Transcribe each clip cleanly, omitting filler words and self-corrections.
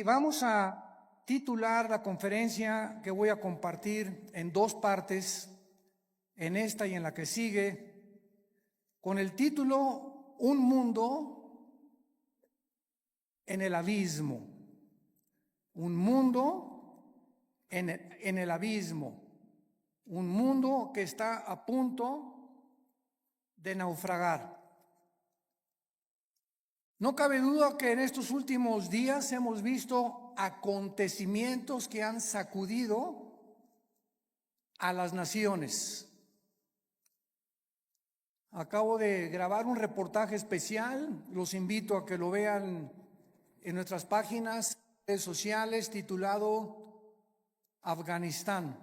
vamos a titular la conferencia que voy a compartir en dos partes, en esta y en la que sigue, con el título Un mundo en el abismo. Un mundo en el abismo. Un mundo que está a punto de naufragar. No cabe duda que en estos últimos días hemos visto acontecimientos que han sacudido a las naciones. Acabo de grabar un reportaje especial, los invito a que lo vean en nuestras páginas, redes sociales, titulado Afganistán,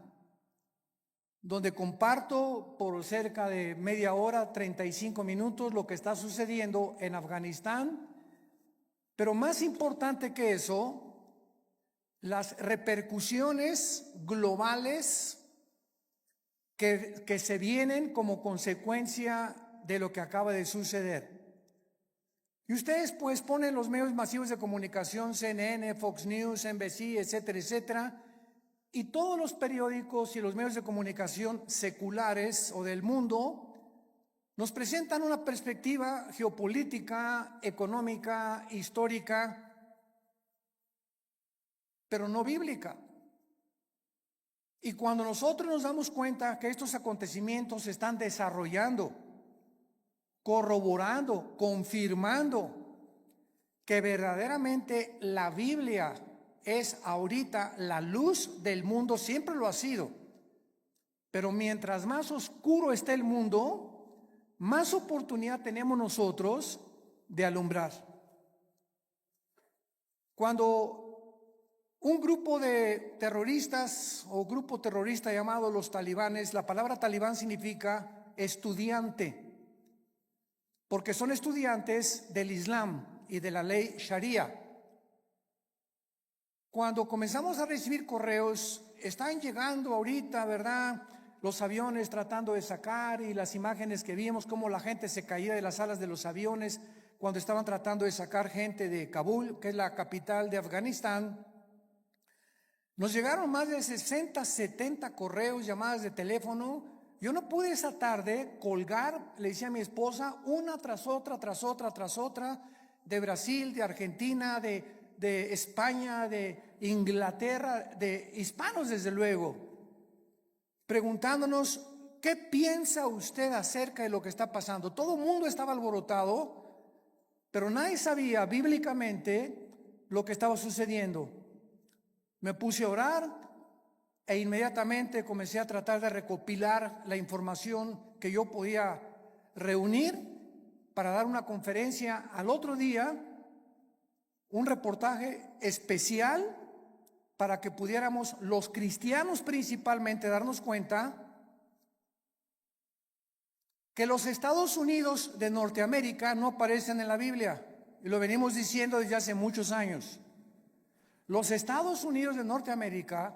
donde comparto por cerca de media hora, 35 minutos, lo que está sucediendo en Afganistán, pero más importante que eso, las repercusiones globales que se vienen como consecuencia de lo que acaba de suceder. Y ustedes pues ponen los medios masivos de comunicación, CNN, Fox News, NBC, etcétera, etcétera, y todos los periódicos y los medios de comunicación seculares o del mundo nos presentan una perspectiva geopolítica, económica, histórica, pero no bíblica. Y cuando nosotros nos damos cuenta que estos acontecimientos se están desarrollando, corroborando, confirmando que verdaderamente la Biblia es ahorita la luz del mundo, siempre lo ha sido, pero mientras más oscuro esté el mundo, más oportunidad tenemos nosotros de alumbrar. Cuando un grupo de terroristas o grupo terrorista llamado los talibanes, la palabra talibán significa estudiante, porque son estudiantes del Islam y de la ley Sharia. Cuando comenzamos a recibir correos, están llegando ahorita, ¿verdad?, los aviones tratando de sacar, y las imágenes que vimos, cómo la gente se caía de las alas de los aviones cuando estaban tratando de sacar gente de Kabul, que es la capital de Afganistán. Nos llegaron más de 60, 70 correos, llamadas de teléfono. Yo no pude esa tarde colgar, le decía a mi esposa, una tras otra, de Brasil, de Argentina, de España, de Inglaterra, de hispanos desde luego, preguntándonos, ¿qué piensa usted acerca de lo que está pasando? Todo el mundo estaba alborotado, pero nadie sabía bíblicamente lo que estaba sucediendo. Me puse a orar e inmediatamente comencé a tratar de recopilar la información que yo podía reunir para dar una conferencia al otro día, un reportaje especial para que pudiéramos los cristianos principalmente darnos cuenta que los Estados Unidos de Norteamérica no aparecen en la Biblia, y lo venimos diciendo desde hace muchos años. Los Estados Unidos de Norteamérica,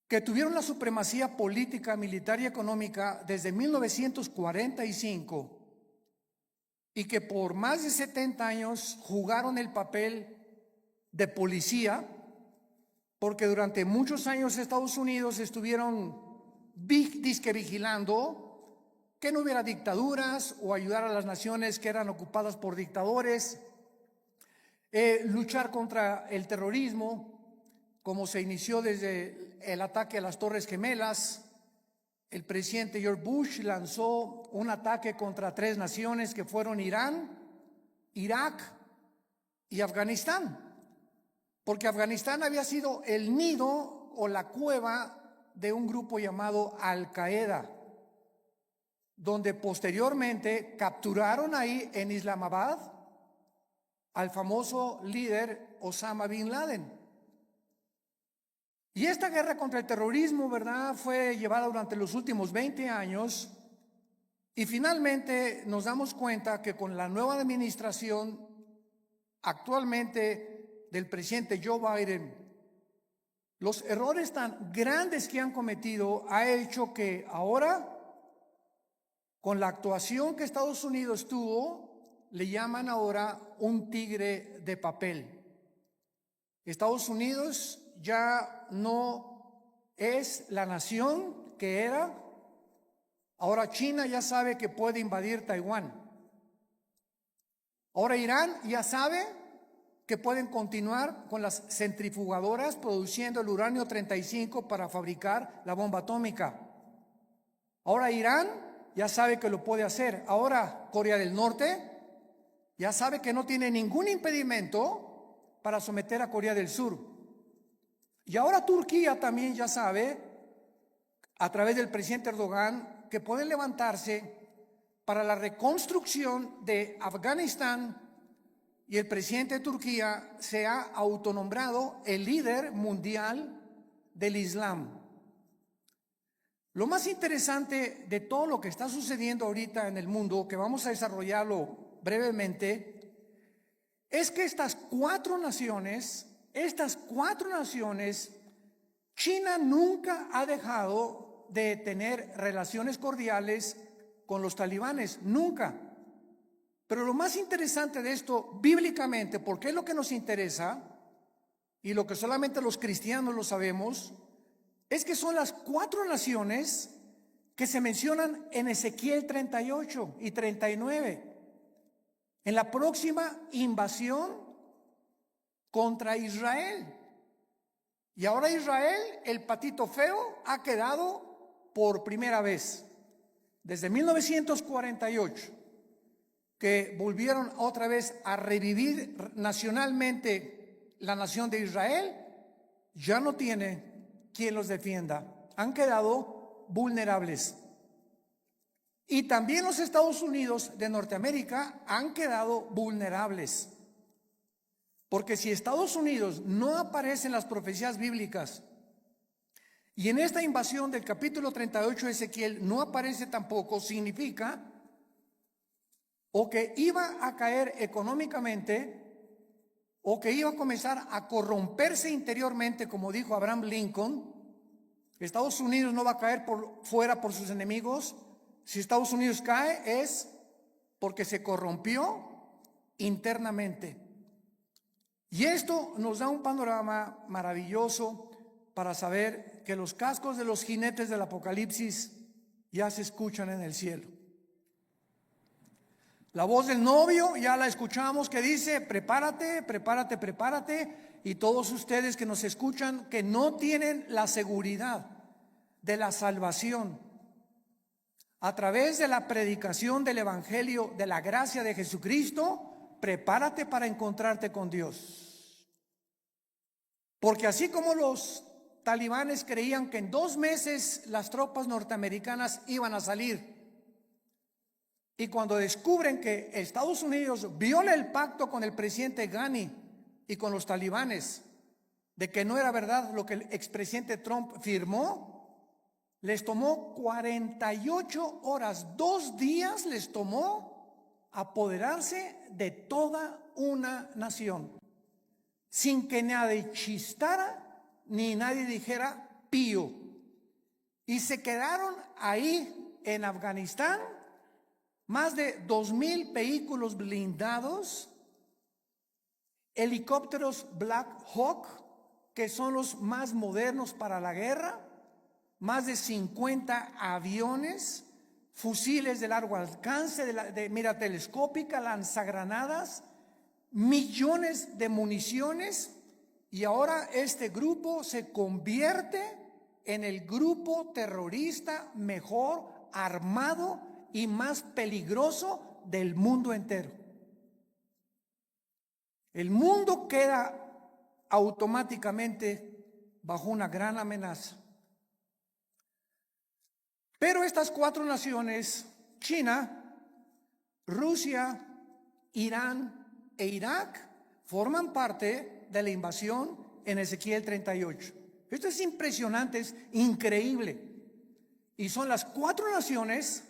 que tuvieron la supremacía política, militar y económica desde 1945 y que por más de 70 años jugaron el papel de policía, porque durante muchos años Estados Unidos estuvieron disque vigilando que no hubiera dictaduras o ayudar a las naciones que eran ocupadas por dictadores, luchar contra el terrorismo, como se inició desde el ataque a las Torres Gemelas. El presidente George Bush lanzó un ataque contra 3 naciones que fueron Irán, Irak y Afganistán, porque Afganistán había sido el nido o la cueva de un grupo llamado Al-Qaeda, donde posteriormente capturaron ahí en Islamabad al famoso líder Osama Bin Laden. Y esta guerra contra el terrorismo, ¿verdad?, fue llevada durante los últimos 20 años, y finalmente nos damos cuenta que con la nueva administración actualmente del presidente Joe Biden, los errores tan grandes que han cometido ha hecho que ahora, con la actuación que Estados Unidos tuvo, le llaman ahora un tigre de papel. Estados Unidos ya no es la nación que era. Ahora China ya sabe que puede invadir Taiwán. Ahora Irán ya sabe que pueden continuar con las centrifugadoras produciendo el uranio 35 para fabricar la bomba atómica. Ahora Irán ya sabe que lo puede hacer. Ahora Corea del Norte ya sabe que no tiene ningún impedimento para someter a Corea del Sur. Y ahora Turquía también ya sabe, a través del presidente Erdogan, que pueden levantarse para la reconstrucción de Afganistán, y el presidente de Turquía se ha autonombrado el líder mundial del Islam. Lo más interesante de todo lo que está sucediendo ahorita en el mundo, que vamos a desarrollarlo brevemente, es que estas cuatro naciones, China nunca ha dejado de tener relaciones cordiales con los talibanes, nunca. Pero lo más interesante de esto, bíblicamente, porque es lo que nos interesa y lo que solamente los cristianos lo sabemos, es que son las cuatro naciones que se mencionan en Ezequiel 38 y 39, en la próxima invasión contra Israel. Y ahora Israel, el patito feo, ha quedado por primera vez desde 1948, que volvieron otra vez a revivir nacionalmente la nación de Israel. Ya no tiene quien los defienda, han quedado vulnerables. Y también los Estados Unidos de Norteamérica han quedado vulnerables, porque si Estados Unidos no aparece en las profecías bíblicas y en esta invasión del capítulo 38 de Ezequiel no aparece tampoco, significa o que iba a caer económicamente, o que iba a comenzar a corromperse interiormente, como dijo Abraham Lincoln. Estados Unidos no va a caer fuera por sus enemigos. Si Estados Unidos cae es porque se corrompió internamente. Y esto nos da un panorama maravilloso para saber que los cascos de los jinetes del Apocalipsis ya se escuchan en el cielo. La voz del novio ya la escuchamos, que dice: prepárate, prepárate, prepárate. Y todos ustedes que nos escuchan, que no tienen la seguridad de la salvación a través de la predicación del evangelio de la gracia de Jesucristo, prepárate para encontrarte con Dios. Porque así como los talibanes creían que en 2 meses las tropas norteamericanas iban a salir, y cuando descubren que Estados Unidos viola el pacto con el presidente Ghani y con los talibanes, de que no era verdad lo que el expresidente Trump firmó, les tomó 48 horas, 2 días les tomó apoderarse de toda una nación, sin que nadie chistara ni nadie dijera pío. Y se quedaron ahí en Afganistán más de 2,000 vehículos blindados, helicópteros Black Hawk, que son los más modernos para la guerra, más de 50 aviones, fusiles de largo alcance, de mira telescópica, lanzagranadas, millones de municiones. Y ahora este grupo se convierte en el grupo terrorista mejor armado y más peligroso del mundo entero. El mundo queda automáticamente bajo una gran amenaza. Pero estas 4 naciones, China, Rusia, Irán e Irak, forman parte de la invasión en Ezequiel 38. Esto es impresionante, es increíble. Y son las 4 naciones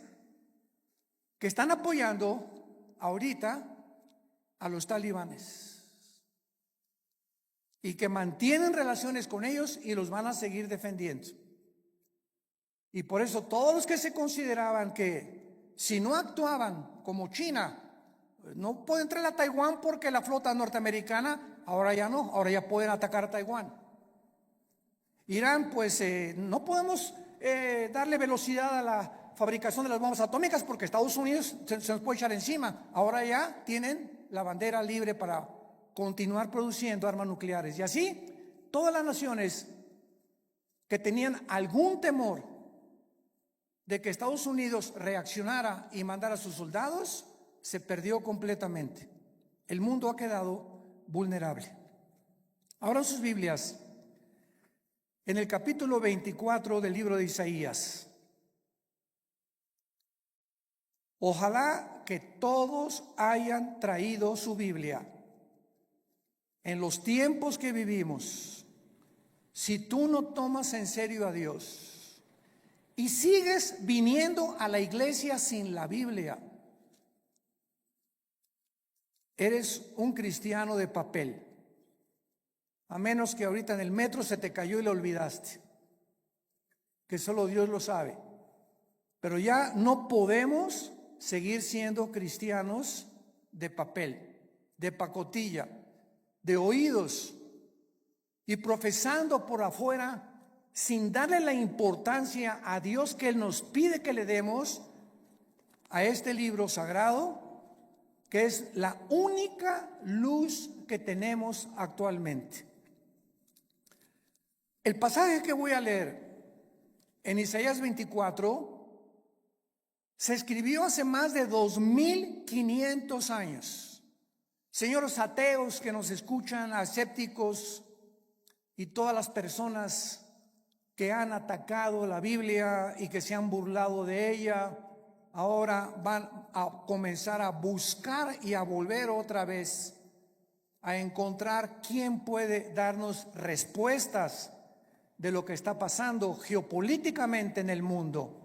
que están apoyando ahorita a los talibanes y que mantienen relaciones con ellos y los van a seguir defendiendo. Y por eso todos los que se consideraban que si no actuaban como China, no puede entrar a Taiwán porque la flota norteamericana ahora ya no, ahora ya pueden atacar a Taiwán. Irán, pues no podemos darle velocidad a la fabricación de las bombas atómicas porque Estados Unidos se nos puede echar encima. Ahora ya tienen la bandera libre para continuar produciendo armas nucleares. Y así, todas las naciones que tenían algún temor de que Estados Unidos reaccionara y mandara a sus soldados, se perdió completamente. El mundo ha quedado vulnerable. Ahora sus Biblias, en el capítulo 24 del libro de Isaías. Ojalá que todos hayan traído su Biblia. En los tiempos que vivimos, si tú no tomas en serio a Dios y sigues viniendo a la iglesia sin la Biblia, eres un cristiano de papel. A menos que ahorita en el metro se te cayó y lo olvidaste, que solo Dios lo sabe. Pero ya no podemos seguir siendo cristianos de papel, de pacotilla, de oídos y profesando por afuera sin darle la importancia a Dios que Él nos pide que le demos a este libro sagrado, que es la única luz que tenemos actualmente. El pasaje que voy a leer en Isaías 24 se escribió hace más de 2500 años. Señores ateos que nos escuchan, escépticos y todas las personas que han atacado la Biblia y que se han burlado de ella, ahora van a comenzar a buscar y a volver otra vez a encontrar quién puede darnos respuestas de lo que está pasando geopolíticamente en el mundo.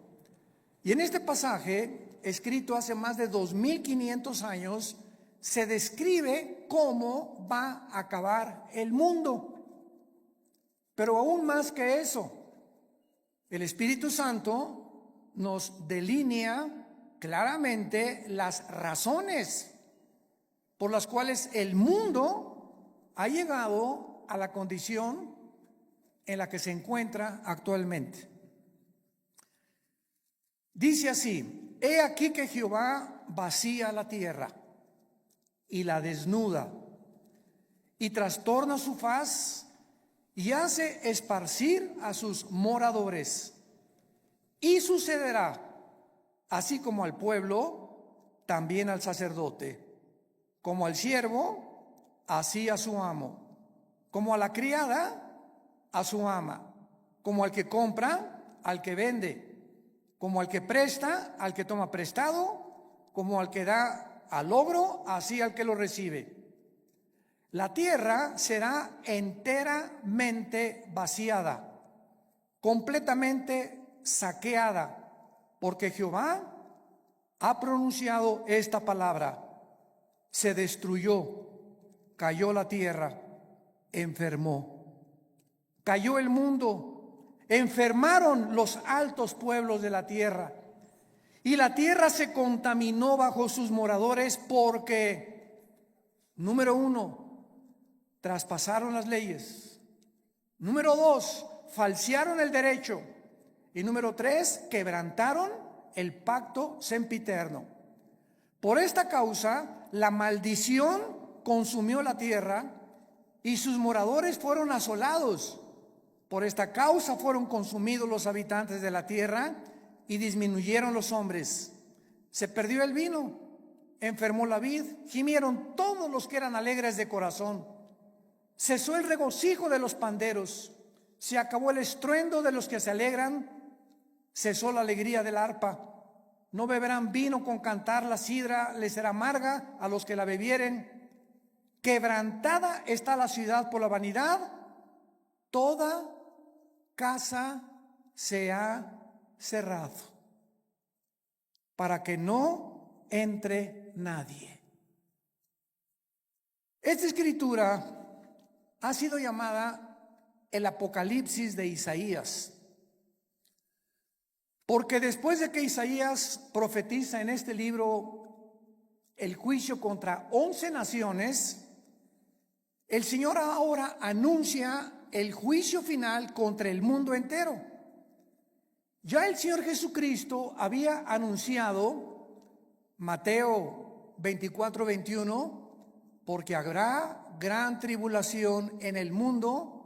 Y en este pasaje, escrito hace más de 2500 años, se describe cómo va a acabar el mundo. Pero aún más que eso, el Espíritu Santo nos delinea claramente las razones por las cuales el mundo ha llegado a la condición en la que se encuentra actualmente. Dice así: he aquí que Jehová vacía la tierra y la desnuda y trastorna su faz y hace esparcir a sus moradores. Y sucederá, así como al pueblo, también al sacerdote, como al siervo, así a su amo, como a la criada, a su ama, como al que compra, al que vende, como al que presta, al que toma prestado, como al que da al logro, así al que lo recibe. La tierra será enteramente vaciada, completamente saqueada, porque Jehová ha pronunciado esta palabra: se destruyó, cayó la tierra, enfermó. Cayó el mundo, enfermaron los altos pueblos de la tierra, y la tierra se contaminó bajo sus moradores porque, número 1, traspasaron las leyes. Número 2, falsearon el derecho. Y número 3, quebrantaron el pacto sempiterno. Por esta causa, la maldición consumió la tierra y sus moradores fueron asolados. Por esta causa fueron consumidos los habitantes de la tierra y disminuyeron los hombres. Se perdió el vino, enfermó la vid, gimieron todos los que eran alegres de corazón. Cesó el regocijo de los panderos, se acabó el estruendo de los que se alegran, cesó la alegría del arpa. No beberán vino con cantar, la sidra les será amarga a los que la bebieren. Quebrantada está la ciudad por la vanidad, toda casa se ha cerrado, para que no entre nadie. Esta escritura ha sido llamada el Apocalipsis de Isaías, porque después de que Isaías profetiza en este libro el juicio contra 11 naciones, El Señor ahora anuncia el juicio final contra el mundo entero. Ya el Señor Jesucristo había anunciado, Mateo 24:21, porque habrá gran tribulación en el mundo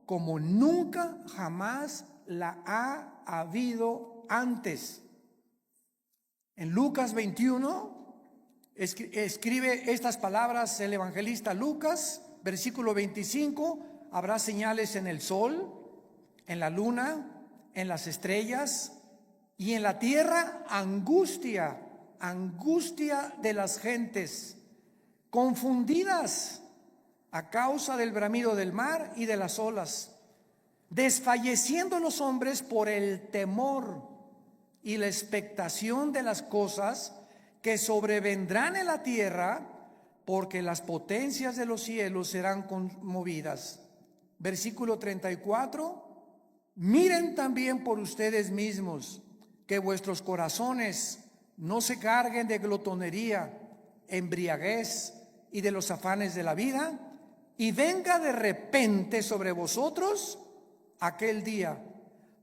como nunca jamás la ha habido antes. En Lucas 21 escribe estas palabras el evangelista Lucas, versículo 25: habrá señales en el sol, en la luna, en las estrellas, y en la tierra angustia de las gentes, confundidas a causa del bramido del mar y de las olas, desfalleciendo los hombres por el temor y la expectación de las cosas que sobrevendrán en la tierra, porque las potencias de los cielos serán conmovidas. Versículo 34: miren también por ustedes mismos, que vuestros corazones no se carguen de glotonería, embriaguez y de los afanes de la vida, y venga de repente sobre vosotros aquel día,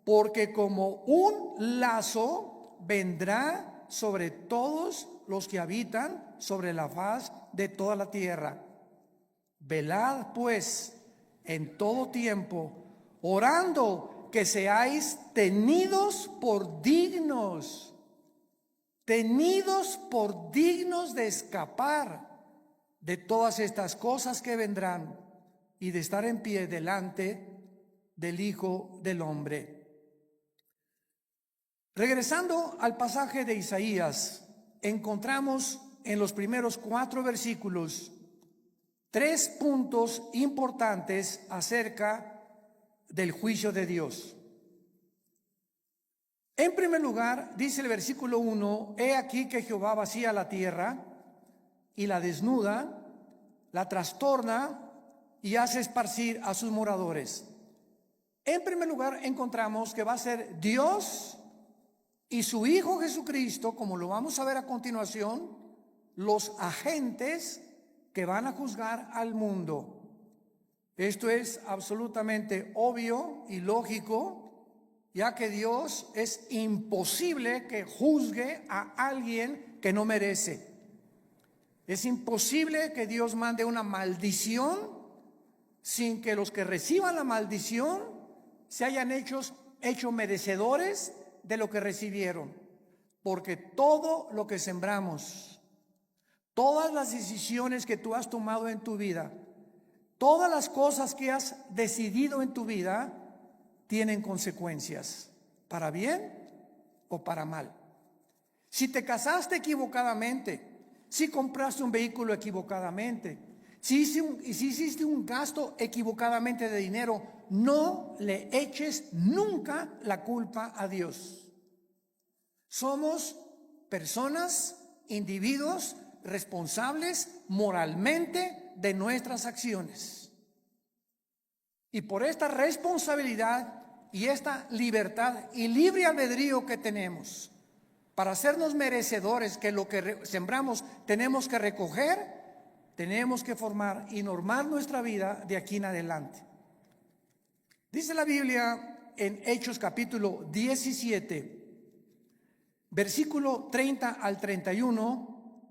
porque como un lazo vendrá sobre todos los que habitan sobre la faz de toda la tierra. Velad pues en todo tiempo, orando que seáis tenidos por dignos de escapar de todas estas cosas que vendrán y de estar en pie delante del Hijo del Hombre. Regresando al pasaje de Isaías, encontramos en los primeros 4 versículos 3 puntos importantes acerca del juicio de Dios. En primer lugar, dice el versículo 1: he aquí que Jehová vacía la tierra y la desnuda, la trastorna y hace esparcir a sus moradores. En primer lugar, encontramos que va a ser Dios y su Hijo Jesucristo, como lo vamos a ver a continuación, los agentes que van a juzgar al mundo. Esto es absolutamente obvio y lógico, ya que Dios es imposible que juzgue a alguien que no merece. Es imposible que Dios mande una maldición sin que los que reciban la maldición se hayan hecho merecedores de lo que recibieron, porque todo lo que sembramos, todas las decisiones que tú has tomado en tu vida, todas las cosas que has decidido en tu vida tienen consecuencias, para bien o para mal. Si te casaste equivocadamente, si compraste un vehículo equivocadamente, si hiciste un gasto equivocadamente de dinero, no le eches nunca la culpa a Dios. Somos personas, individuos responsables moralmente de nuestras acciones. Y por esta responsabilidad y esta libertad y libre albedrío que tenemos para hacernos merecedores que lo que sembramos tenemos que recoger, tenemos que formar y normar nuestra vida de aquí en adelante. Dice la Biblia en Hechos capítulo 17, versículo 30 al 31,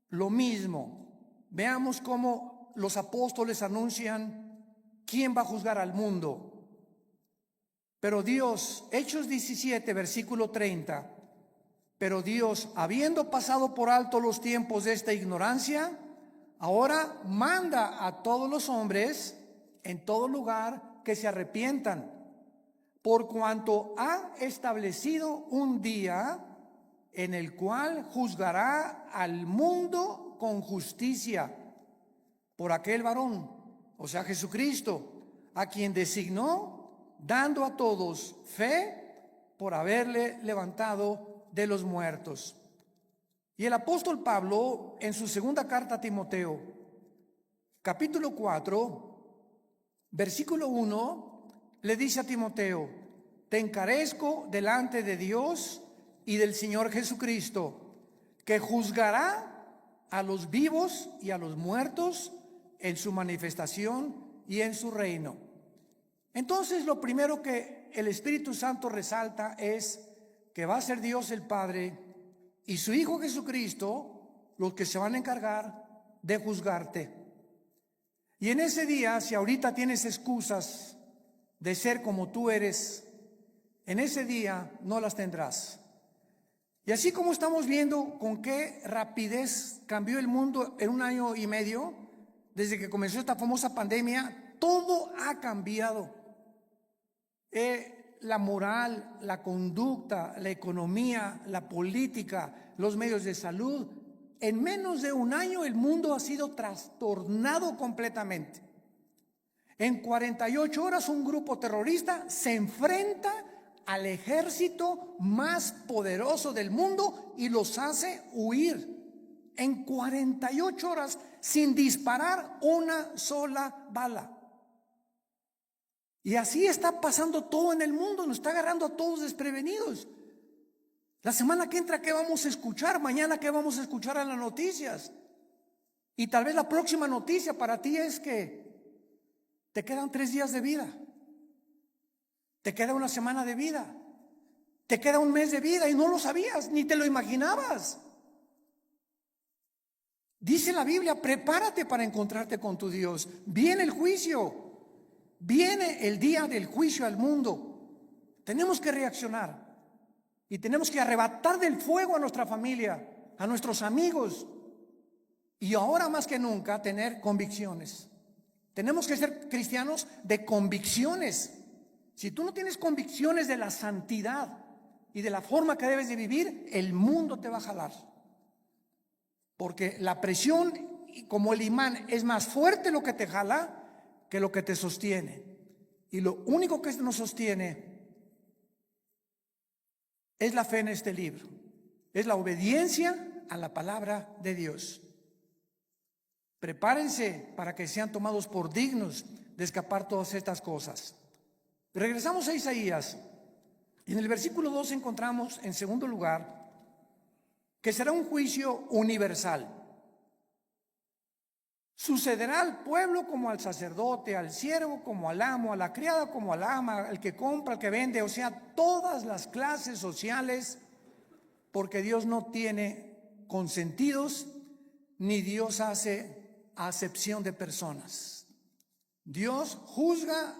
lo mismo. Veamos cómo los apóstoles anuncian quién va a juzgar al mundo. Pero Dios, Hechos 17, versículo 30, pero Dios, habiendo pasado por alto los tiempos de esta ignorancia, ahora manda a todos los hombres en todo lugar que se arrepientan, por cuanto ha establecido un día en el cual juzgará al mundo con justicia por aquel varón, o sea Jesucristo, a quien designó, dando a todos fe por haberle levantado de los muertos. Y el apóstol Pablo, en su segunda carta a Timoteo, capítulo 4, versículo 1, le dice a Timoteo: te encarezco delante de Dios y del Señor Jesucristo, que juzgará a los vivos y a los muertos en su manifestación y en su reino. Entonces, lo primero que el Espíritu Santo resalta es que va a ser Dios el Padre y su Hijo Jesucristo los que se van a encargar de juzgarte. Y en ese día, si ahorita tienes excusas de ser como tú eres, en ese día no las tendrás. Y así como estamos viendo con qué rapidez cambió el mundo en 1 año y medio, desde que comenzó esta famosa pandemia, todo ha cambiado. La moral, la conducta, la economía, la política, los medios de salud. En menos de 1 año el mundo ha sido trastornado completamente. En 48 horas un grupo terrorista se enfrenta al ejército más poderoso del mundo y los hace huir. En 48 horas sin disparar una sola bala. Y así está pasando todo en el mundo, nos está agarrando a todos desprevenidos. La semana que entra, ¿qué vamos a escuchar? Mañana, ¿qué vamos a escuchar en las noticias? Y tal vez la próxima noticia para ti es que te quedan 3 días de vida, te queda 1 semana de vida, te queda 1 mes de vida y no lo sabías, ni te lo imaginabas. Dice la Biblia, prepárate para encontrarte con tu Dios. Viene el juicio. Viene el día del juicio al mundo. Tenemos que reaccionar y tenemos que arrebatar del fuego a nuestra familia, a nuestros amigos, y ahora más que nunca tener convicciones. Tenemos que ser cristianos de convicciones. Si tú no tienes convicciones de la santidad y de la forma que debes de vivir, el mundo te va a jalar, porque la presión, como el imán, es más fuerte lo que te jala que lo que te sostiene. Y lo único que nos sostiene es la fe en este libro, es la obediencia a la palabra de Dios. Prepárense para que sean tomados por dignos de escapar todas estas cosas. Regresamos a Isaías. En el versículo 2 encontramos, en segundo lugar, que será un juicio universal. Sucederá al pueblo como al sacerdote, al siervo como al amo, a la criada como al ama, al que compra, al que vende, o sea, todas las clases sociales, porque Dios no tiene consentidos, ni Dios hace acepción de personas. Dios juzga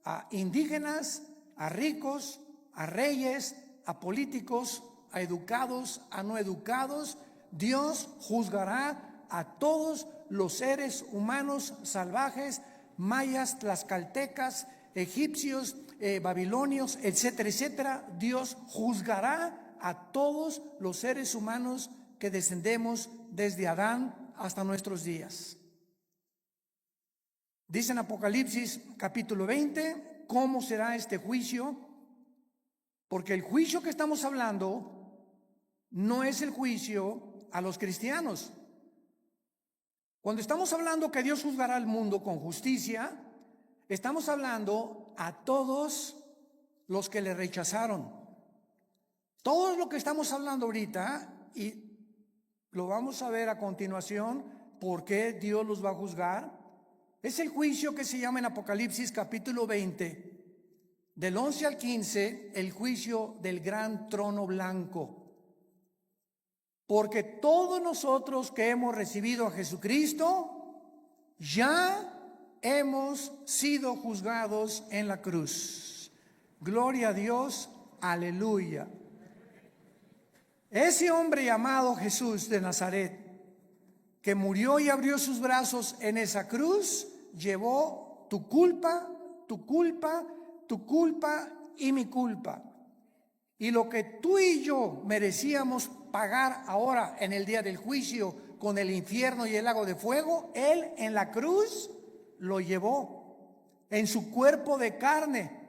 a indígenas, a ricos, a reyes, a políticos, a educados, a no educados. Dios juzgará a todos los seres humanos salvajes, mayas, tlaxcaltecas, egipcios, babilonios, etcétera, etcétera. Dios juzgará a todos los seres humanos que descendemos desde Adán hasta nuestros días. Dice en Apocalipsis capítulo 20, ¿cómo será este juicio? Porque el juicio que estamos hablando no es el juicio a los cristianos. Cuando estamos hablando que Dios juzgará al mundo con justicia, estamos hablando a todos los que le rechazaron. Todo lo que estamos hablando ahorita, y lo vamos a ver a continuación, por qué Dios los va a juzgar, es el juicio que se llama en Apocalipsis capítulo 20, del 11 al 15, el juicio del gran trono blanco. Porque todos nosotros que hemos recibido a Jesucristo, ya hemos sido juzgados en la cruz. Gloria a Dios, aleluya. Ese hombre llamado Jesús de Nazaret, que murió y abrió sus brazos en esa cruz, llevó tu culpa, tu culpa, tu culpa y mi culpa. Y lo que tú y yo merecíamos pagar ahora en el día del juicio con el infierno y el lago de fuego, Él en la cruz lo llevó en su cuerpo de carne.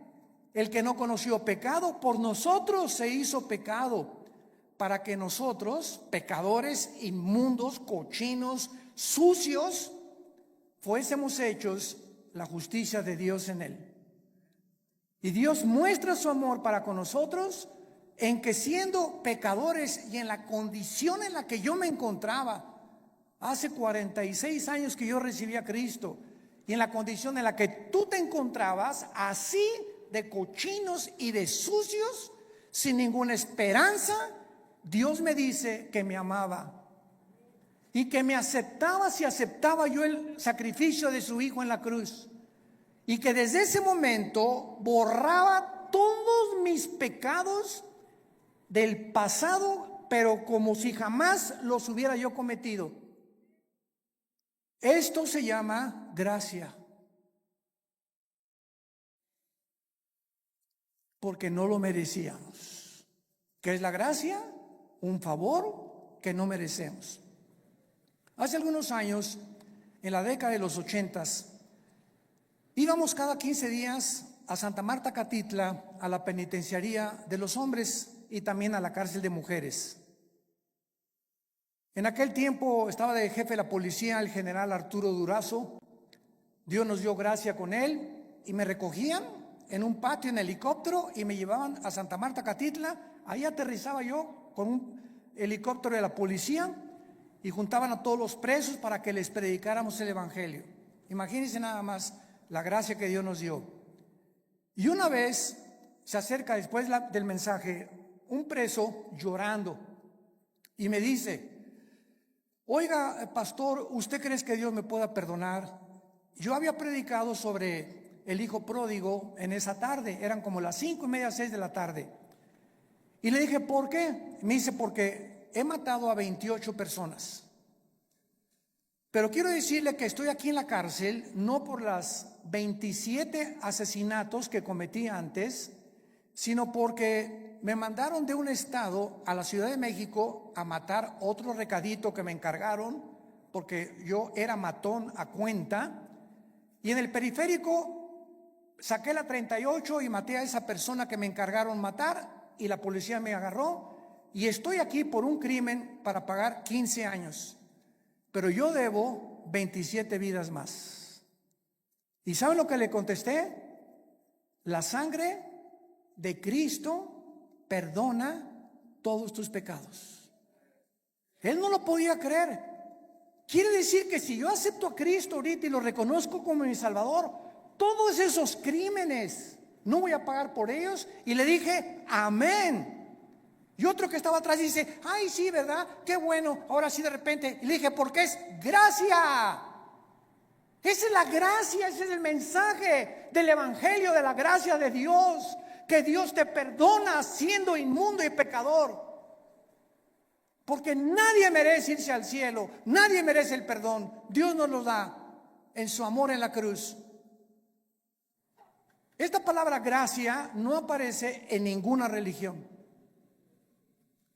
El que no conoció pecado, por nosotros se hizo pecado, para que nosotros, pecadores, inmundos, cochinos, sucios, fuésemos hechos la justicia de Dios en Él. Y Dios muestra su amor para con nosotros en que, siendo pecadores y en la condición en la que yo me encontraba, Hace 46 años que yo recibí a Cristo, y en la condición en la que tú te encontrabas, así de cochinos y de sucios, sin ninguna esperanza, Dios me dice que me amaba y que me aceptaba si aceptaba yo el sacrificio de su Hijo en la cruz, y que desde ese momento borraba todos mis pecados del pasado, pero como si jamás los hubiera yo cometido. Esto se llama gracia, porque no lo merecíamos. ¿Qué es la gracia? Un favor que no merecemos. Hace algunos años, en la década de los 80s, íbamos cada 15 días a Santa Marta Catitla, a la penitenciaría de los hombres y también a la cárcel de mujeres. En aquel tiempo estaba de jefe de la policía el general Arturo Durazo. Dios nos dio gracia con él y me recogían en un patio en helicóptero y me llevaban a Santa Marta Catitla. Ahí aterrizaba yo con un helicóptero de la policía y juntaban a todos los presos para que les predicáramos el evangelio. Imagínense nada más la gracia que Dios nos dio. Y una vez se acerca después del mensaje un preso llorando y me dice: oiga, pastor, ¿usted cree que Dios me pueda perdonar? Yo había predicado sobre el hijo pródigo en esa tarde, eran como las 5:30, 6 de la tarde. Y le dije, ¿por qué? Me dice, porque he matado a 28 personas. Pero quiero decirle que estoy aquí en la cárcel no por las 27 asesinatos que cometí antes, sino porque me mandaron de un estado a la Ciudad de México a matar otro recadito que me encargaron, porque yo era matón a cuenta, y en el periférico saqué la 38 y maté a esa persona que me encargaron matar, y la policía me agarró, y estoy aquí por un crimen para pagar 15 años, pero yo debo 27 vidas más. ¿Y saben lo que le contesté? La sangre de Cristo perdona todos tus pecados. Él no lo podía creer. Quiere decir que si yo acepto a Cristo ahorita y lo reconozco como mi Salvador, todos esos crímenes no voy a pagar por ellos. Y le dije, amén. Y otro que estaba atrás dice, ay, sí, ¿verdad? Qué bueno, ahora sí de repente. Y le dije, porque es gracia. Esa es la gracia, ese es el mensaje del evangelio, de la gracia de Dios. Que Dios te perdona siendo inmundo y pecador. Porque nadie merece irse al cielo, nadie merece el perdón. Dios nos lo da en su amor en la cruz. Esta palabra gracia no aparece en ninguna religión.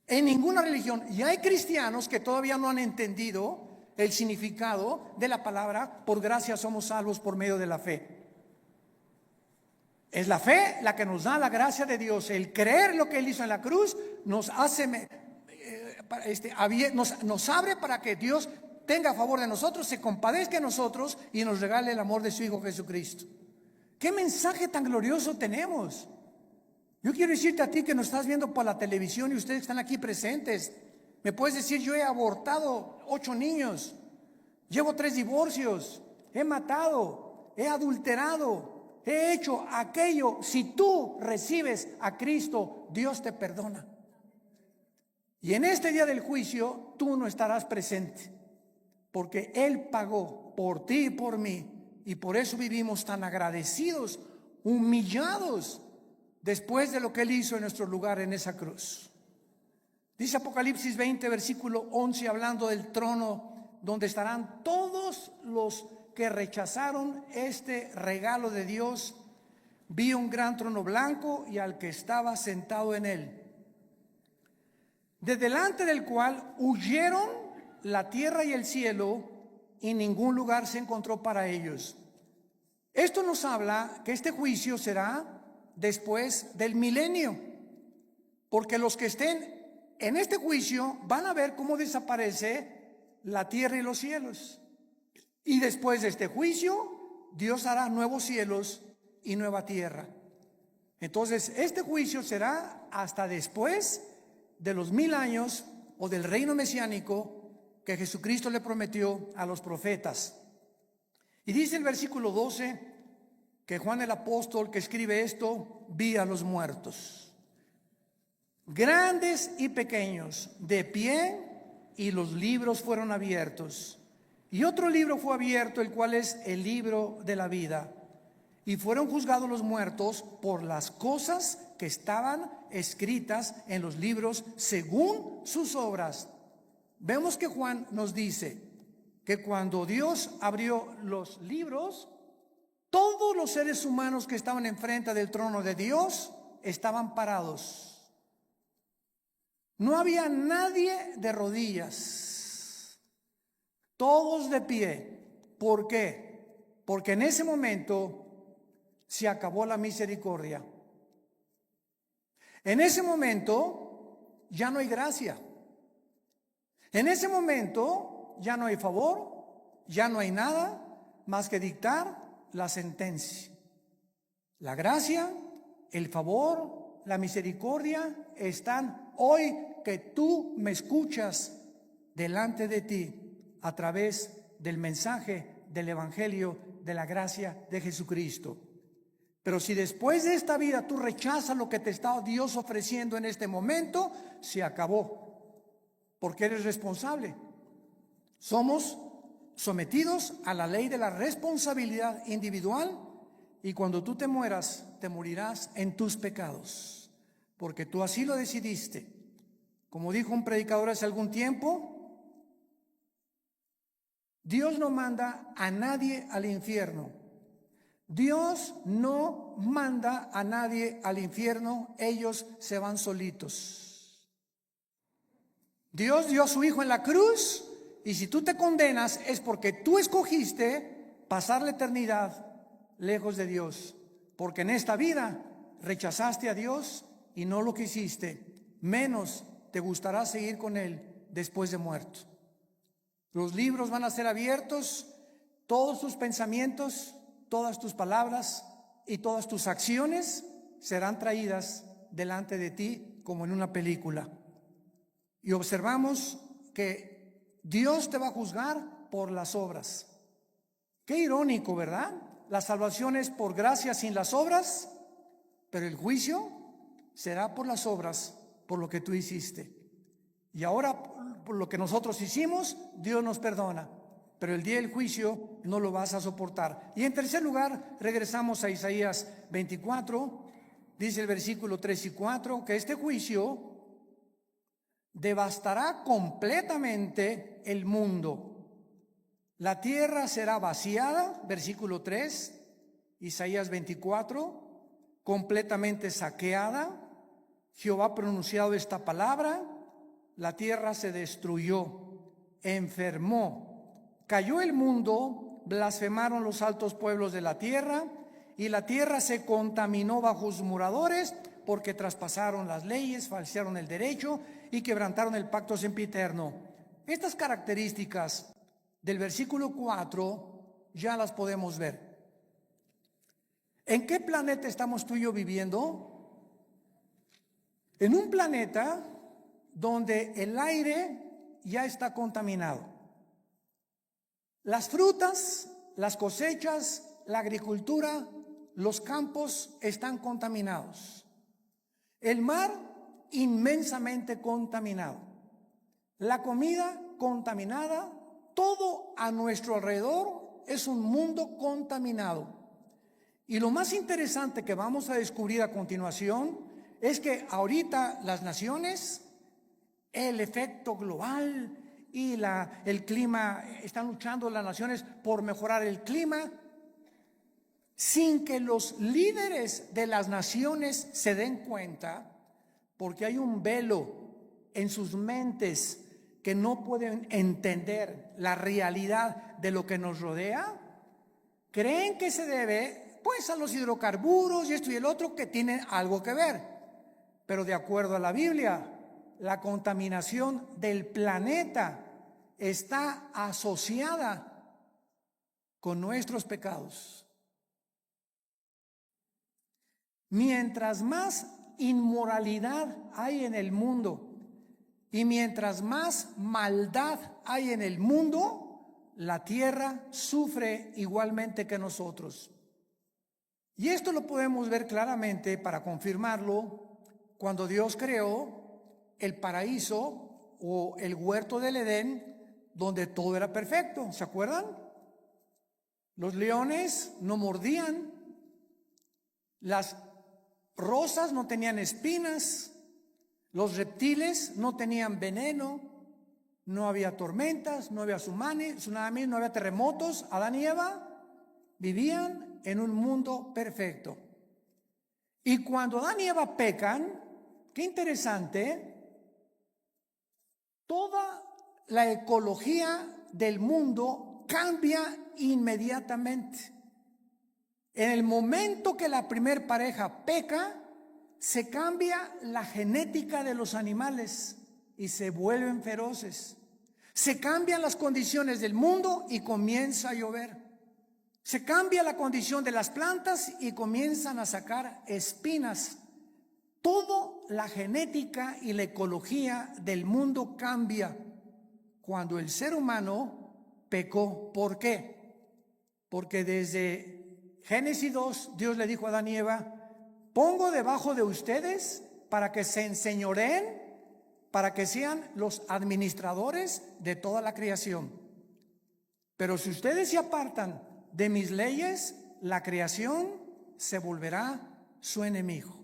En ninguna religión. Y hay cristianos que todavía no han entendido el significado de la palabra por gracia somos salvos por medio de la fe. Es la fe la que nos da la gracia de Dios. El creer lo que Él hizo en la cruz nos hace, nos abre para que Dios tenga a favor de nosotros, se compadezca de nosotros y nos regale el amor de su Hijo Jesucristo. ¿Qué mensaje tan glorioso tenemos? Yo quiero decirte a ti que nos estás viendo por la televisión y ustedes están aquí presentes. Me puedes decir, yo he abortado 8 niños, llevo 3 divorcios, he matado, he adulterado, he hecho aquello. Si tú recibes a Cristo, Dios te perdona. Y en este día del juicio, tú no estarás presente, porque Él pagó por ti y por mí, y por eso vivimos tan agradecidos, humillados, después de lo que Él hizo en nuestro lugar en esa cruz. Dice Apocalipsis 20, versículo 11, hablando del trono donde estarán todos los que rechazaron este regalo de Dios. Vi un gran trono blanco y al que estaba sentado en él, de delante del cual huyeron la tierra y el cielo, y ningún lugar se encontró para ellos. Esto nos habla que este juicio será después del milenio, porque los que estén en este juicio van a ver cómo desaparece la tierra y los cielos, y después de este juicio Dios hará nuevos cielos y nueva tierra. Entonces este juicio será hasta después de los 1000 años o del reino mesiánico, que Jesucristo le prometió a los profetas. Y dice el versículo 12 que Juan el apóstol que escribe esto, vi a los muertos, grandes y pequeños, de pie, y los libros fueron abiertos. Y otro libro fue abierto, el cual es el libro de la vida. Y fueron juzgados los muertos por las cosas que estaban escritas en los libros según sus obras. Vemos que Juan nos dice que cuando Dios abrió los libros, todos los seres humanos que estaban enfrente del trono de Dios estaban parados. No había nadie de rodillas, todos de pie. ¿Por qué? Porque en ese momento se acabó la misericordia. En ese momento ya no hay gracia. En ese momento ya no hay favor, ya no hay nada más que dictar la sentencia. La gracia, el favor, la misericordia están hoy que tú me escuchas delante de ti a través del mensaje del evangelio de la gracia de Jesucristo. Pero si después de esta vida tú rechazas lo que te está Dios ofreciendo en este momento, se acabó, porque eres responsable. Somos sometidos a la ley de la responsabilidad individual, y cuando tú te mueras, te morirás en tus pecados, porque tú así lo decidiste. Como dijo un predicador hace algún tiempo, Dios no manda a nadie al infierno. Dios no manda a nadie al infierno, ellos se van solitos. Dios dio a su Hijo en la cruz, y si tú te condenas es porque tú escogiste pasar la eternidad lejos de Dios, porque en esta vida rechazaste a Dios y no lo quisiste, menos te gustará seguir con Él después de muerto. Los libros van a ser abiertos, todos tus pensamientos, todas tus palabras y todas tus acciones serán traídas delante de ti como en una película. Y observamos que Dios te va a juzgar por las obras. Qué irónico, ¿verdad? La salvación es por gracia sin las obras, pero el juicio será por las obras, por lo que tú hiciste. Y ahora, por lo que nosotros hicimos, Dios nos perdona, pero el día del juicio no lo vas a soportar. Y en tercer lugar, regresamos a Isaías 24, dice el versículo 3 y 4, que este juicio devastará completamente el mundo. La tierra será vaciada, versículo 3, Isaías 24, completamente saqueada. Jehová ha pronunciado esta palabra: la tierra se destruyó, enfermó, cayó el mundo, blasfemaron los altos pueblos de la tierra, y la tierra se contaminó bajo sus moradores, porque traspasaron las leyes, falsearon el derecho y quebrantaron el pacto sempiterno. Estas características del versículo 4 ya las podemos ver. ¿En qué planeta estamos tú y yo viviendo? En un planeta donde el aire ya está contaminado. Las frutas, las cosechas, la agricultura, los campos están contaminados. El mar inmensamente contaminado. La comida contaminada. Todo a nuestro alrededor es un mundo contaminado. Y lo más interesante que vamos a descubrir a continuación es que ahorita las naciones, el efecto global y el clima, están luchando las naciones por mejorar el clima, sin que los líderes de las naciones se den cuenta, porque hay un velo en sus mentes que no pueden entender la realidad de lo que nos rodea. Creen que se debe pues a los hidrocarburos y esto y el otro, que tienen algo que ver, pero de acuerdo a la Biblia, la contaminación del planeta está asociada con nuestros pecados. Mientras más inmoralidad hay en el mundo, Y mientras más maldad hay en el mundo, la tierra sufre igualmente que nosotros. Y esto lo podemos ver claramente para confirmarlo cuando Dios creó el paraíso o el huerto del Edén, donde todo era perfecto. ¿Se acuerdan? Los leones no mordían, las rosas no tenían espinas, los reptiles no tenían veneno, no había tormentas, no había tsunamis, no había terremotos. Adán y Eva vivían en un mundo perfecto. Y cuando Adán y Eva pecan, qué interesante, toda la ecología del mundo cambia inmediatamente. En el momento que la primer pareja peca, se cambia la genética de los animales y se vuelven feroces. Se cambian las condiciones del mundo y comienza a llover. Se cambia la condición de las plantas y comienzan a sacar espinas. Toda la genética y la ecología del mundo cambia cuando el ser humano pecó. ¿Por qué? Porque desde Génesis 2, Dios le dijo a Adán y Eva: pongo debajo de ustedes para que se enseñoreen, para que sean los administradores de toda la creación. Pero si ustedes se apartan de mis leyes, la creación se volverá su enemigo.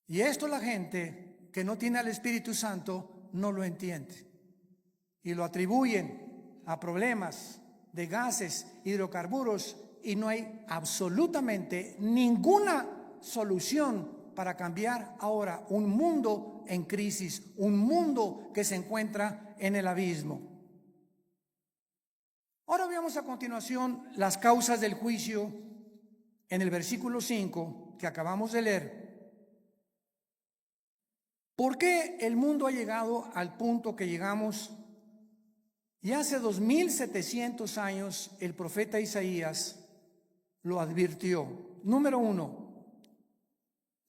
Y esto la gente que no tiene al Espíritu Santo no lo entiende. Y lo atribuyen a problemas de gases, hidrocarburos, y no hay absolutamente ninguna solución para cambiar ahora un mundo en crisis, un mundo que se encuentra en el abismo. Ahora veamos a continuación las causas del juicio en el versículo 5 que acabamos de leer. ¿Por qué el mundo ha llegado al punto que llegamos? Y hace 2700 años el profeta Isaías lo advirtió. Número 1,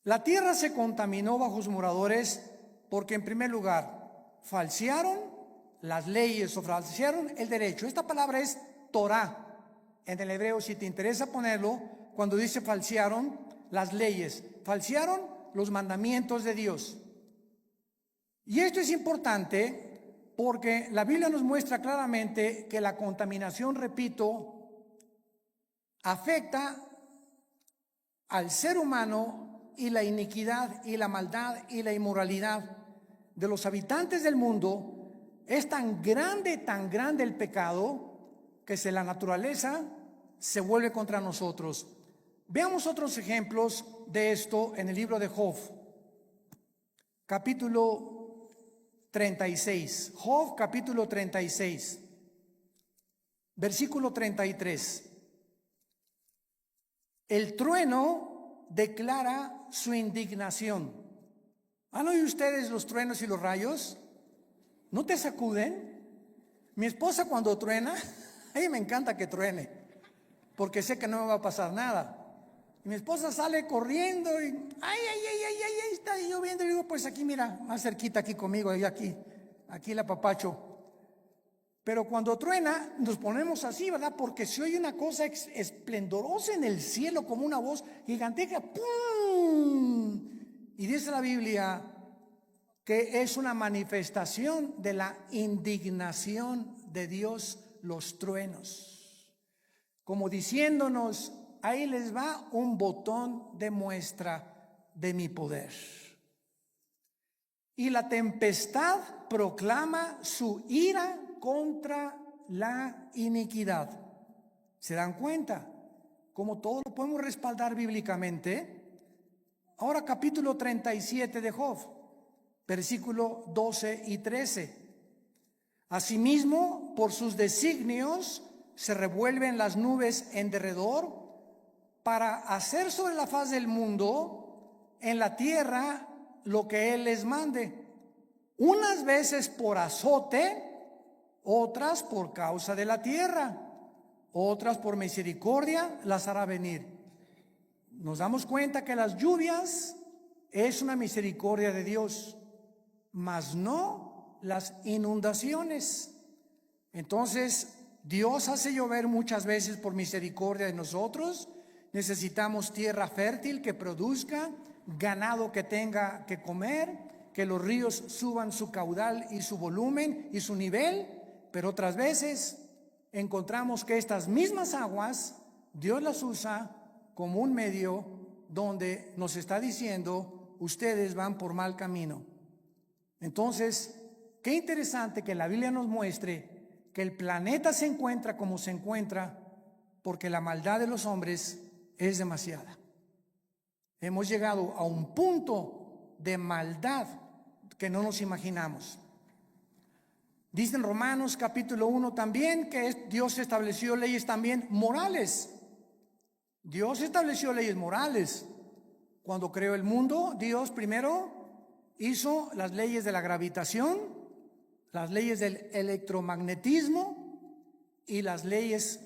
la tierra se contaminó bajo sus moradores porque, en primer lugar, falsearon las leyes o falsearon el derecho. Esta palabra es Torah en el hebreo, si te interesa ponerlo, cuando dice falsearon las leyes, falsearon los mandamientos de Dios. Y esto es importante porque la Biblia nos muestra claramente que la contaminación, repito, afecta al ser humano, y la iniquidad y la maldad y la inmoralidad de los habitantes del mundo es tan grande el pecado que la naturaleza se vuelve contra nosotros. Veamos otros ejemplos de esto en el libro de Job, capítulo 36. Job, capítulo 36, versículo 33. El trueno declara su indignación. ¿Han oído ustedes los truenos y los rayos? ¿No te sacuden? Mi esposa, cuando truena, a mí me encanta que truene, porque sé que no me va a pasar nada. Y mi esposa sale corriendo y está lloviendo. Y digo, pues aquí, mira, más cerquita aquí conmigo, y aquí la papacho. Pero cuando truena nos ponemos así, ¿verdad? Porque se oye una cosa esplendorosa en el cielo, como una voz gigantesca. ¡Pum! Y dice la Biblia que es una manifestación de la indignación de Dios los truenos. Como diciéndonos, ahí les va un botón de muestra de mi poder. Y la tempestad proclama su ira contra la iniquidad. ¿Se dan cuenta? Como todo lo podemos respaldar bíblicamente. Ahora capítulo 37 de Job, versículo 12 y 13. Asimismo, por sus designios se revuelven las nubes en derredor para hacer sobre la faz del mundo, en la tierra, lo que Él les mande. Unas veces por azote, otras por causa de la tierra, otras por misericordia las hará venir. Nos damos cuenta que las lluvias es una misericordia de Dios. mas no las inundaciones. Entonces, Dios hace llover muchas veces por misericordia de nosotros. Necesitamos tierra fértil que produzca, ganado que tenga que comer, que los ríos suban su caudal y su volumen y su nivel, pero otras veces encontramos que estas mismas aguas Dios las usa como un medio donde nos está diciendo: ustedes van por mal camino. Entonces, qué interesante que la Biblia nos muestre que el planeta se encuentra como se encuentra porque la maldad de los hombres es demasiada. Hemos llegado a un punto de maldad que no nos imaginamos. Dice en Romanos capítulo 1 también que Dios estableció leyes también morales. Dios estableció leyes morales. Cuando creó el mundo, Dios primero hizo las leyes de la gravitación, las leyes del electromagnetismo y las leyes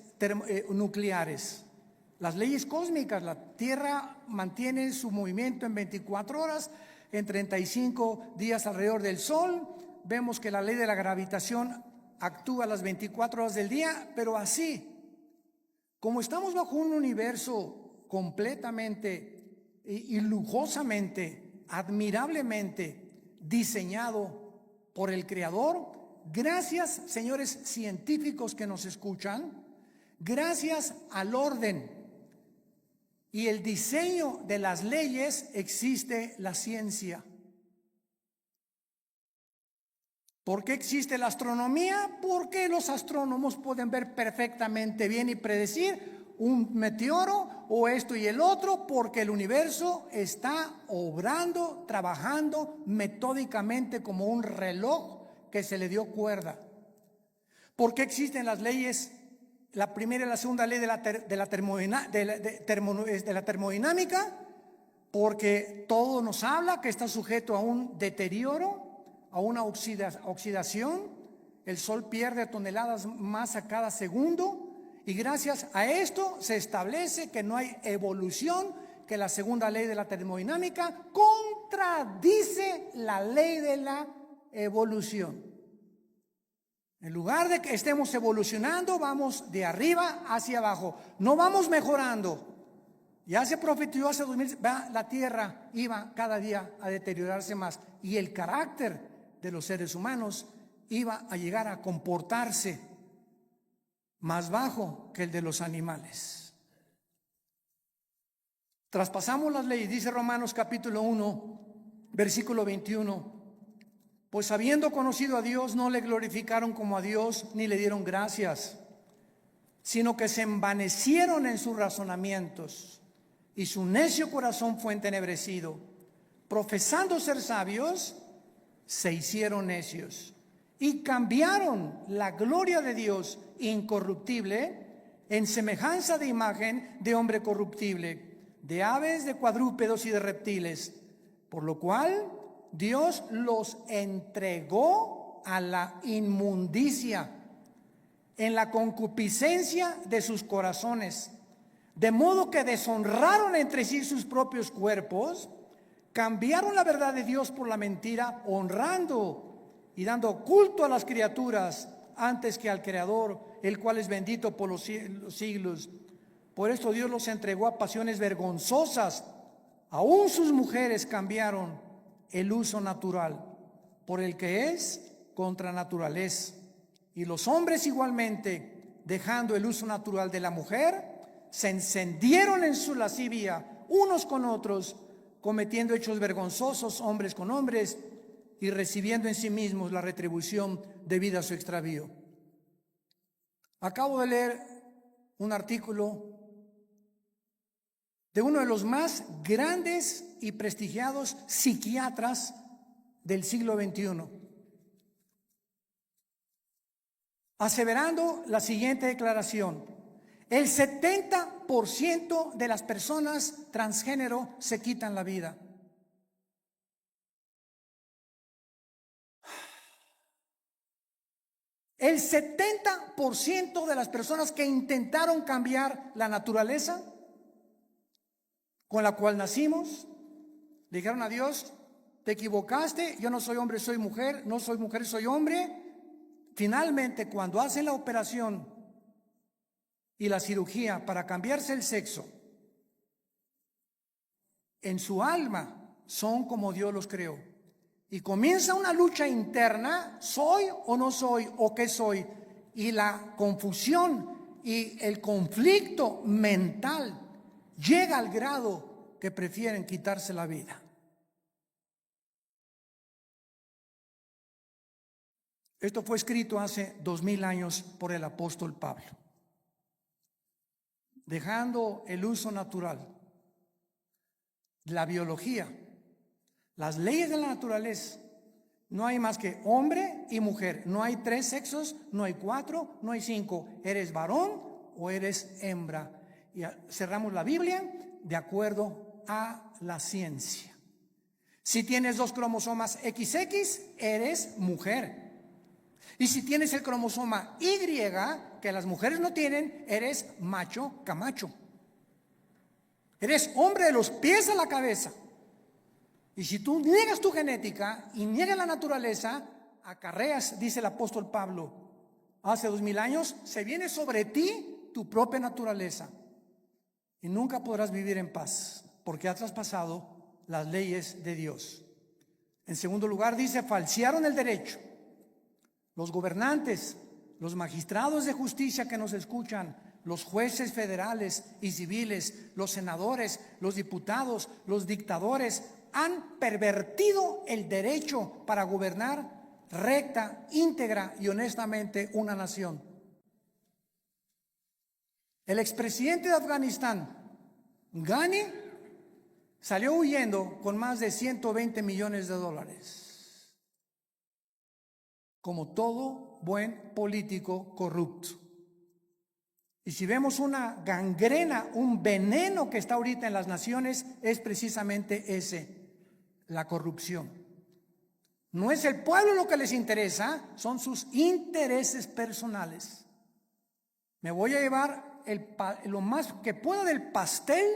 nucleares. Las leyes cósmicas: la Tierra mantiene su movimiento en 24 horas, en 35 días alrededor del Sol. Vemos que la ley de la gravitación actúa las 24 horas del día, pero así, como estamos bajo un universo completamente y lujosamente, admirablemente diseñado por el Creador, gracias, señores científicos que nos escuchan, gracias al orden y el diseño de las leyes, existe la ciencia. ¿Por qué existe la astronomía? Porque los astrónomos pueden ver perfectamente bien y predecir un meteoro o esto y el otro, porque el universo está obrando, trabajando metódicamente como un reloj que se le dio cuerda. ¿Por qué existen las leyes? La primera y la segunda ley de la termodinámica, porque todo nos habla que está sujeto a un deterioro, a una oxidación. El Sol pierde toneladas masa cada segundo, y gracias a esto se establece que no hay evolución, que la segunda ley de la termodinámica contradice la ley de la evolución. En lugar de que estemos evolucionando, vamos de arriba hacia abajo, no vamos mejorando. Ya se profetizó hace 2000, la tierra iba cada día a deteriorarse más, y el carácter de los seres humanos iba a llegar a comportarse más bajo que el de los animales. Traspasamos las leyes. Dice Romanos capítulo 1, versículo 21. Pues habiendo conocido a Dios, no le glorificaron como a Dios, ni le dieron gracias, sino que se envanecieron en sus razonamientos, y su necio corazón fue entenebrecido. Profesando ser sabios, se hicieron necios, y cambiaron la gloria de Dios incorruptible en semejanza de imagen de hombre corruptible, de aves, de cuadrúpedos y de reptiles, por lo cual Dios los entregó a la inmundicia en la concupiscencia de sus corazones, de modo que deshonraron entre sí sus propios cuerpos, cambiaron la verdad de Dios por la mentira, honrando y dando culto a las criaturas antes que al Creador, el cual es bendito por los siglos. Por esto Dios los entregó a pasiones vergonzosas. Aún sus mujeres cambiaron el uso natural por el que es contra naturaleza. Y los hombres igualmente, dejando el uso natural de la mujer, se encendieron en su lascivia unos con otros, cometiendo hechos vergonzosos hombres con hombres, y recibiendo en sí mismos la retribución debida a su extravío. Acabo de leer un artículo de uno de los más grandes y prestigiados psiquiatras del siglo XXI, aseverando la siguiente declaración: el 70% de las personas transgénero se quitan la vida. El 70% de las personas que intentaron cambiar la naturaleza con la cual nacimos, le dijeron a Dios: te equivocaste, yo no soy hombre, soy mujer, no soy mujer, soy hombre. Finalmente, cuando hacen la operación y la cirugía para cambiarse el sexo, en su alma son como Dios los creó. Y comienza una lucha interna, ¿soy o no soy o qué soy? Y la confusión y el conflicto mental llega al grado que prefieren quitarse la vida. Esto fue escrito hace 2000 años por el apóstol Pablo. Dejando el uso natural, la biología, las leyes de la naturaleza, no hay más que hombre y mujer. No hay 3 sexos, no hay 4, no hay 5. Eres varón o eres hembra. Y cerramos la Biblia de acuerdo a la ciencia. Si tienes 2 cromosomas XX, eres mujer. Y si tienes el cromosoma Y, que las mujeres no tienen, eres macho camacho. Eres hombre de los pies a la cabeza. Y si tú niegas tu genética y niegas la naturaleza, acarreas, dice el apóstol Pablo, hace 2000 años, se viene sobre ti tu propia naturaleza. Y nunca podrás vivir en paz, porque has traspasado las leyes de Dios. En segundo lugar, dice, falsearon el derecho. Los gobernantes, los magistrados de justicia que nos escuchan, los jueces federales y civiles, los senadores, los diputados, los dictadores, han pervertido el derecho para gobernar recta, íntegra y honestamente una nación. El expresidente de Afganistán, Ghani, salió huyendo con más de 120 millones de dólares. Como todo buen político corrupto. Y si vemos una gangrena, un veneno que está ahorita en las naciones, es precisamente ese, la corrupción. No es el pueblo lo que les interesa, son sus intereses personales. Me voy a llevar lo más que pueda del pastel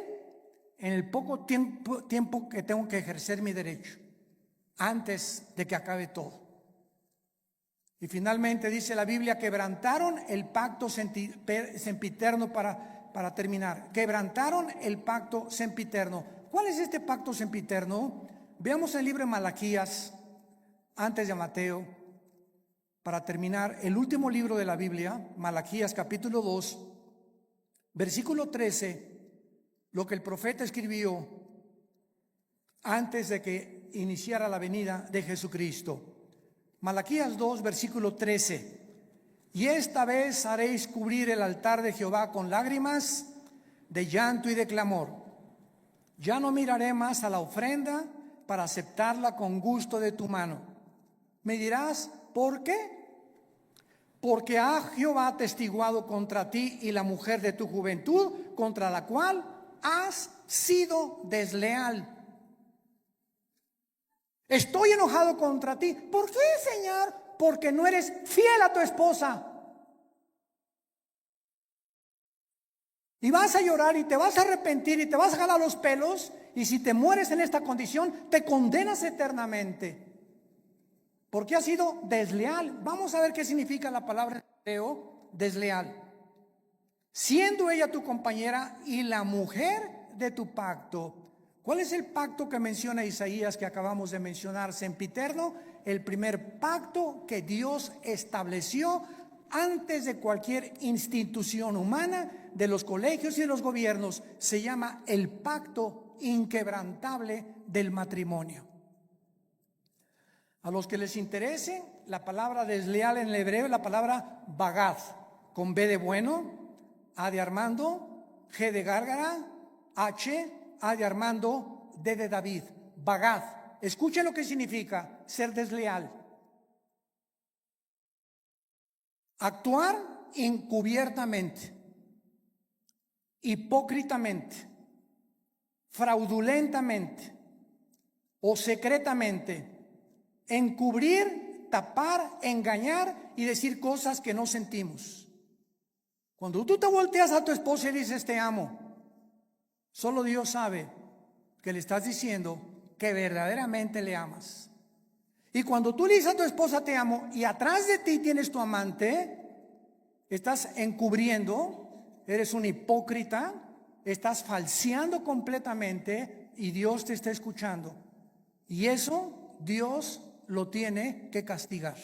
en el poco tiempo que tengo que ejercer mi derecho, antes de que acabe todo. Y finalmente dice la Biblia, quebrantaron el pacto sempiterno para terminar. Quebrantaron el pacto sempiterno. ¿Cuál es este pacto sempiterno? Veamos el libro de Malaquías, antes de Mateo, para terminar, el último libro de la Biblia, Malaquías capítulo 2, versículo 13, lo que el profeta escribió antes de que iniciara la venida de Jesucristo. Malaquías 2, versículo 13. Y esta vez haréis cubrir el altar de Jehová con lágrimas, de llanto y de clamor. Ya no miraré más a la ofrenda para aceptarla con gusto de tu mano. Me dirás, ¿por qué? Porque ha Jehová atestiguado contra ti y la mujer de tu juventud, contra la cual has sido desleal. Estoy enojado contra ti. ¿Por qué, Señor? Porque no eres fiel a tu esposa. Y vas a llorar y te vas a arrepentir y te vas a jalar los pelos. Y si te mueres en esta condición, te condenas eternamente. Porque has sido desleal. Vamos a ver qué significa la palabra en hebreo, desleal. Siendo ella tu compañera y la mujer de tu pacto. ¿Cuál es el pacto que menciona Isaías que acabamos de mencionar? Sempiterno, el primer pacto que Dios estableció antes de cualquier institución humana, de los colegios y de los gobiernos. Se llama el pacto inquebrantable del matrimonio. A los que les interese, la palabra desleal en el hebreo es la palabra bagad, con B de bueno, A de Armando, G de Gárgara, H, A de Armando, D de David, bagad. Escuchen lo que significa ser desleal. Actuar encubiertamente, hipócritamente, fraudulentamente o secretamente, encubrir, tapar, engañar y decir cosas que no sentimos. Cuando tú te volteas a tu esposa y dices te amo, solo Dios sabe que le estás diciendo que verdaderamente le amas. Y cuando tú le dices a tu esposa te amo y atrás de ti tienes tu amante, estás encubriendo, eres un hipócrita, estás falseando completamente y Dios te está escuchando. Y eso Dios lo tiene que castigar.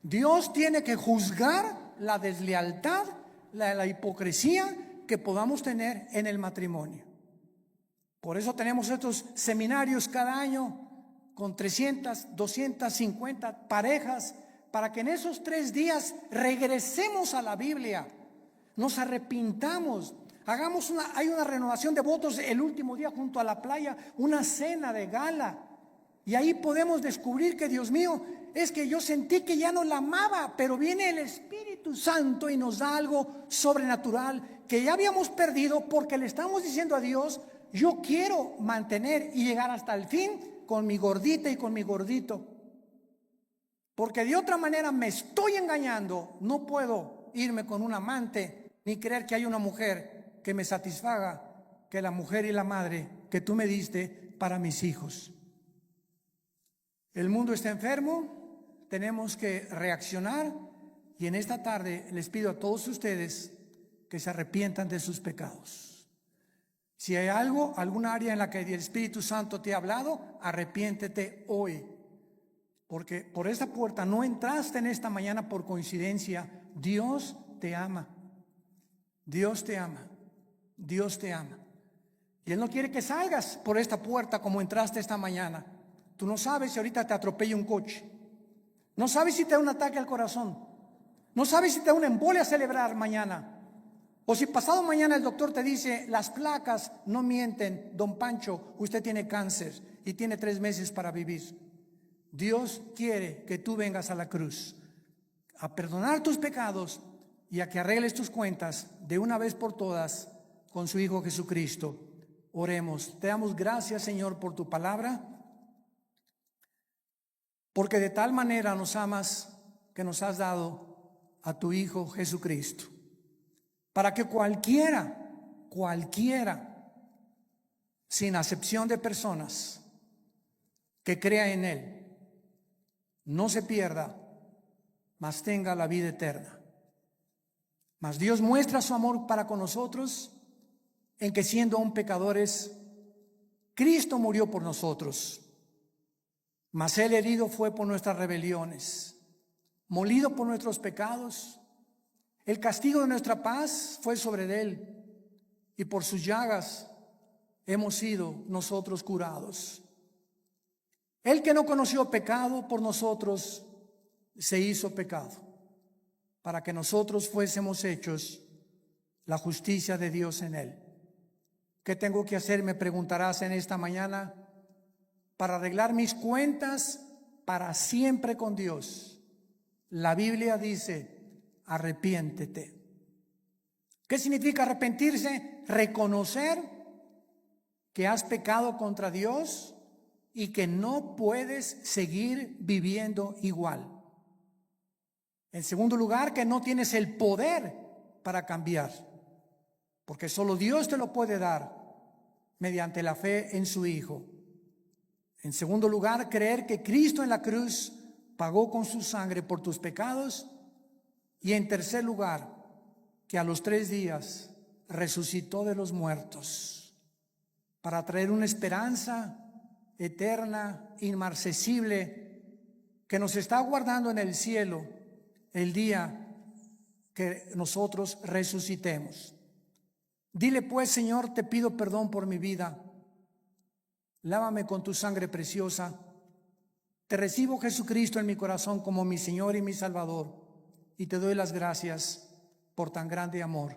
Dios tiene que juzgar la deslealtad, la hipocresía que podamos tener en el matrimonio. Por eso tenemos estos seminarios cada año con 300, 250 parejas, para que en esos 3 días regresemos a la Biblia, nos arrepintamos, hay una renovación de votos el último día junto a la playa, una cena de gala, y ahí podemos descubrir que, Dios mío, es que yo sentí que ya no la amaba, pero viene el Espíritu Santo y nos da algo sobrenatural que ya habíamos perdido, porque le estamos diciendo a Dios: yo quiero mantener y llegar hasta el fin con mi gordita y con mi gordito, porque de otra manera me estoy engañando. No puedo irme con un amante ni creer que hay una mujer que me satisfaga, que la mujer y la madre que tú me diste para mis hijos. El mundo está enfermo, tenemos que reaccionar, y en esta tarde les pido a todos ustedes que se arrepientan de sus pecados. Si hay alguna área en la que el Espíritu Santo te ha hablado, arrepiéntete hoy, porque por esta puerta no entraste en esta mañana por coincidencia. Dios te ama, Dios te ama, Dios te ama, y Él no quiere que salgas por esta puerta como entraste esta mañana. Tú no sabes si ahorita te atropella un coche, no sabes si te da un ataque al corazón, no sabes si te da una embolia cerebral mañana, o si pasado mañana el doctor te dice: las placas no mienten, don Pancho, usted tiene cáncer y tiene 3 meses para vivir. Dios quiere que tú vengas a la cruz a perdonar tus pecados y a que arregles tus cuentas de una vez por todas con su Hijo Jesucristo. Oremos. Te damos gracias, Señor, por tu palabra, porque de tal manera nos amas que nos has dado a tu Hijo Jesucristo, para que cualquiera, sin acepción de personas, que crea en Él, no se pierda, mas tenga la vida eterna. Mas Dios muestra su amor para con nosotros en que, siendo aún pecadores, Cristo murió por nosotros. Mas Él herido fue por nuestras rebeliones, molido por nuestros pecados. El castigo de nuestra paz fue sobre Él, y por sus llagas hemos sido nosotros curados. El que no conoció pecado, por nosotros se hizo pecado, para que nosotros fuésemos hechos la justicia de Dios en Él. ¿Qué tengo que hacer?, me preguntarás en esta mañana, para arreglar mis cuentas para siempre con Dios. La Biblia dice: arrepiéntete. ¿Qué significa arrepentirse? Reconocer que has pecado contra Dios y que no puedes seguir viviendo igual. En segundo lugar, que no tienes el poder para cambiar, porque solo Dios te lo puede dar mediante la fe en su Hijo. En segundo lugar, creer que Cristo en la cruz pagó con su sangre por tus pecados. Y en tercer lugar, que a los 3 días resucitó de los muertos para traer una esperanza eterna, inmarcesible, que nos está aguardando en el cielo el día que nosotros resucitemos. Dile pues: Señor, te pido perdón por mi vida, lávame con tu sangre preciosa. Te recibo, Jesucristo, en mi corazón como mi Señor y mi Salvador, y te doy las gracias por tan grande amor.